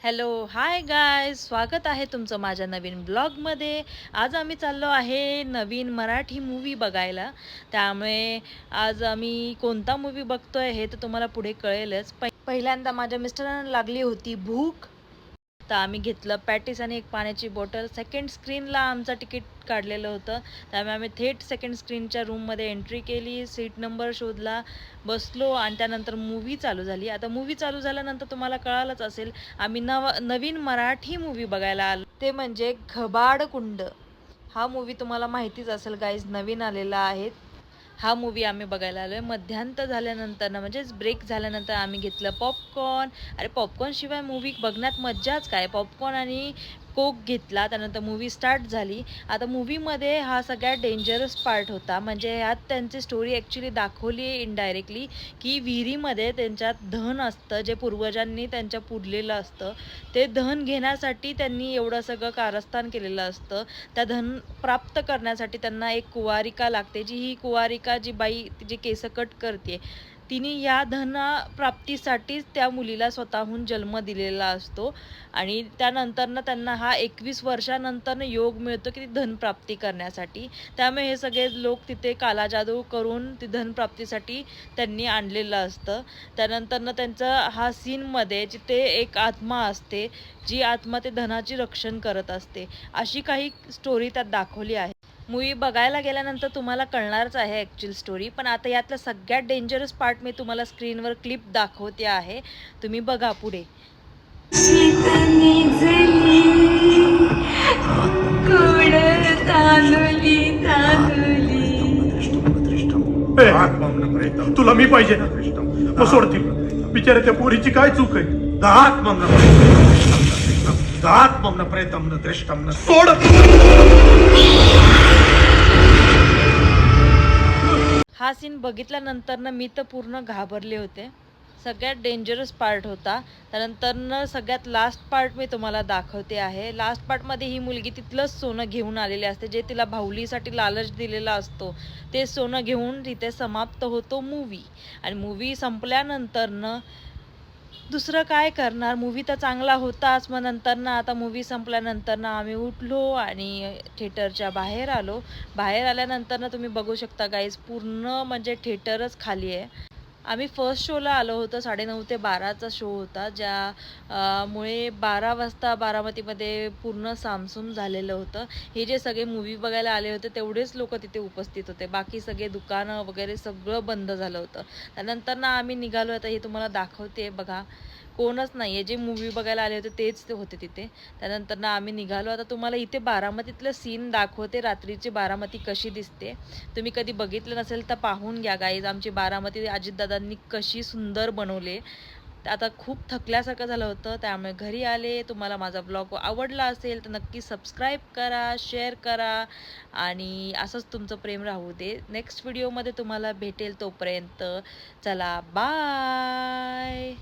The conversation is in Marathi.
हॅलो, हाय गायज, स्वागत आहे तुमचं माझ्या नवीन ब्लॉगमध्ये. आज आम्ही चाललो आहे नवीन मराठी मूवी बघायला. त्यामुळे आज आम्ही कोणता मूवी बघतोय हे तर तुम्हाला पुढे कळेलच. पहिल्यांदा माझ्या मिस्टरांना लागली होती भूक, तर आम्ही घेतलं पॅटीस आणि एक पाण्याची बॉटल. सेकंड स्क्रीनला आमचं तिकीट काढलेलं होतं, त्यामुळे आम्ही थेट सेकंड स्क्रीनच्या रूममध्ये एंट्री केली, सीट नंबर शोधला, बसलो आणि त्यानंतर मूवी चालू झाली. आता मूवी चालू झाल्यानंतर तुम्हाला कळालंच असेल, आम्ही नवीन मराठी मूवी बघायला आलो, ते म्हणजे घबाडकुंड. हा मूवी तुम्हाला माहितीच असेल गाईज, नवीन आलेला आहे. हा मूवी आम्ही बघायला आलो आहे. मध्यांतर झाल्यानंतर ना, म्हणजेच ब्रेक झाल्यानंतर आम्ही घेतलं पॉपकॉर्न. अरे पॉपकॉर्नशिवाय मूवी बघण्यात मज्जाच काय. पॉपकॉर्न आणि कोक घेतला, त्यानंतर मूवी स्टार्ट झाली. आता मूवीमध्ये हा सगळ्यात डेंजरस पार्ट होता, म्हणजे ह्यात त्यांची स्टोरी ॲक्च्युली दाखवली आहे इनडायरेक्टली, की विहिरीमध्ये त्यांच्यात धन असतं, जे पूर्वजांनी त्यांच्या पुरलेलं असतं. ते धन घेण्यासाठी त्यांनी एवढं सगळं कारस्थान केलेलं असतं. त्या धन प्राप्त करण्यासाठी त्यांना एक कुवारिका लागते, जी ही कुवारिका जी बाई तिचे केस कट करते, तिने या धन प्राप्तीसाठीच त्या मुलीला स्वतःहून जन्म दिलेला असतो. आणि त्यानंतरनं त्यांना हा 21 वर्षानंतर योग मिळतो की धनप्राप्ती करण्यासाठी. त्यामुळे हे सगळे लोक तिथे कालाजादू करून ती धनप्राप्तीसाठी त्यांनी आणलेलं असतं. त्यानंतरनं त्यांचं हा सीनमध्ये जिथे एक आत्मा असते, जी आत्मा ते धनाची रक्षण करत असते, अशी काही स्टोरी त्यात दाखवली आहे. मूवी बघायला गेल्यानंतर तुम्हाला कळणारच आहे ॲक्च्युअल स्टोरी, पण आता यातला सगळ्यात डेंजरस पार्ट मी तुम्हाला स्क्रीनवर क्लिप दाखवते आहे, तुम्ही बघा पुढे. तुला मी पाहिजे ना, मग सोडतील बिचारे त्या पोरीची काय चूक आहे. प्रेतम न दृष्टम न सोड. हा सीन बघितल्यानंतर मी तर पूर्ण घाबरले होते. सगळ्यात डेंजरस पार्ट होता. त्यानंतर सगळ्यात लास्ट पार्ट मी तुम्हाला दाखवते आहे. लास्ट पार्टमध्ये ही मुलगी तिथलंच सोनं घेऊन आलेली असते, जे तिला भाऊलीसाठी लालच दिलेला असतो. ते सोनं घेऊन तिथे समाप्त होतो मूवी. आणि मूवी संपल्यानंतर दुसरं काय करणार, मूवी तर चांगला होताच. मग नंतर आता मूवी संपल्यानंतर आम्ही उठलो आणि थिएटरच्या बाहेर आलो. बाहेर आल्यानंतर तुम्ही बघू शकता गाईज, पूर्ण म्हणजे थिएटरच खाली आहे. आम्ही फर्स्ट शोला आलो होतो, 9:30 ते 12चा शो होता, मुळे 12 वाजता बारामतीमध्ये पूर्ण सामसूम झालेलं होतं. हे जे सगळे मूवी बघायला आले होते तेवढेच लोक तिथे उपस्थित होते, बाकी सगळे दुकानं वगैरे सगळं बंद झालं होतं. त्यानंतर आम्ही निघालो. आता हे तुम्हाला दाखवते बघा, कोणच नाही आहे, जे मूवी बघायला आले होते तेच ते होते तिथे. त्यानंतर आम्ही निघालो. आता तुम्हाला इथे बारामतीतलं सीन दाखवते, रात्रीची बारामती कशी दिसते. तुम्ही कधी बघितलं नसेल तर पाहून घ्या गाईज, आमची बारामती अजितदादांनी कशी सुंदर बनवले. आता खूप थकल्यासारखं झालं होतं, त्यामुळे घरी आले. तुम्हाला माझा ब्लॉग आवडला असेल तर नक्की सबस्क्राईब करा, शेअर करा आणि असंच तुमचं प्रेम राहू दे. नेक्स्ट व्हिडिओमध्ये तुम्हाला भेटेल, तोपर्यंत चला बाय.